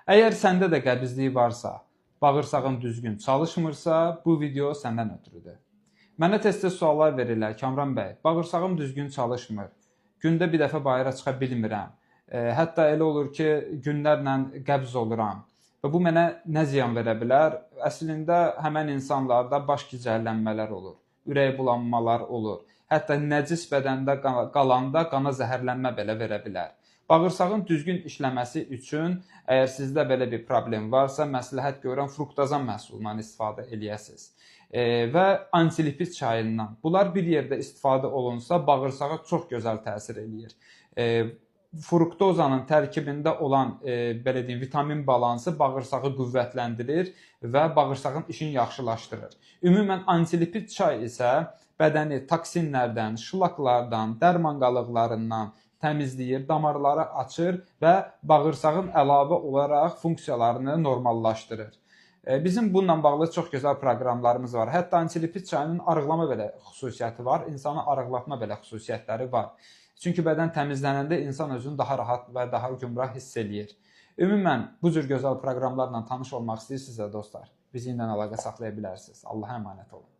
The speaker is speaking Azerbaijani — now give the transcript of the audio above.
Əgər səndə də qəbizlik varsa, bağırsağın düzgün çalışmırsa, bu video səndən ötürüdür. Mənə tez-tez suallar verirlər, Kamran bəy, bağırsağım düzgün çalışmır, gündə bir dəfə bayıra çıxa bilmirəm, hətta elə olur ki, günlərlə qəbz oluram və bu mənə nə ziyan verə bilər? Əslində, həmən insanlarda baş gicəllənmələr olur, ürək bulanmalar olur, hətta nəcis bədəndə qalanda qana zəhərlənmə belə verə bilər. Bağırsağın düzgün işləməsi üçün, əgər sizdə belə bir problem varsa, məsləhət görürəm fruktazan məhsulundan istifadə eləyəsiniz. Və antilipid çayından. Bunlar bir yerdə istifadə olunsa, bağırsağa çox gözəl təsir eləyir. Fruktozanın tərkibində olan belə deyim, vitamin balansı bağırsağı qüvvətləndirir və bağırsağın işini yaxşılaşdırır. Ümumən antilipid çay isə bədəni toksinlərdən, şlaklardan, dərman qalıqlarından təmizləyir, damarları açır və bağırsağın əlavə olaraq funksiyalarını normallaşdırır. Bizim bununla bağlı çox gözəl proqramlarımız var. Hətta antilipid çayının arıqlama belə xüsusiyyəti var, insanı arıqlatma belə xüsusiyyətləri var. Çünki bədən təmizlənəndə insan özünü daha rahat və daha gümrah hiss eləyir. Ümumən, bu cür gözəl proqramlarla tanış olmaq istəyirsinizsə dostlar, bizi ilə əlaqə saxlaya bilərsiniz. Allaha əmanət olun.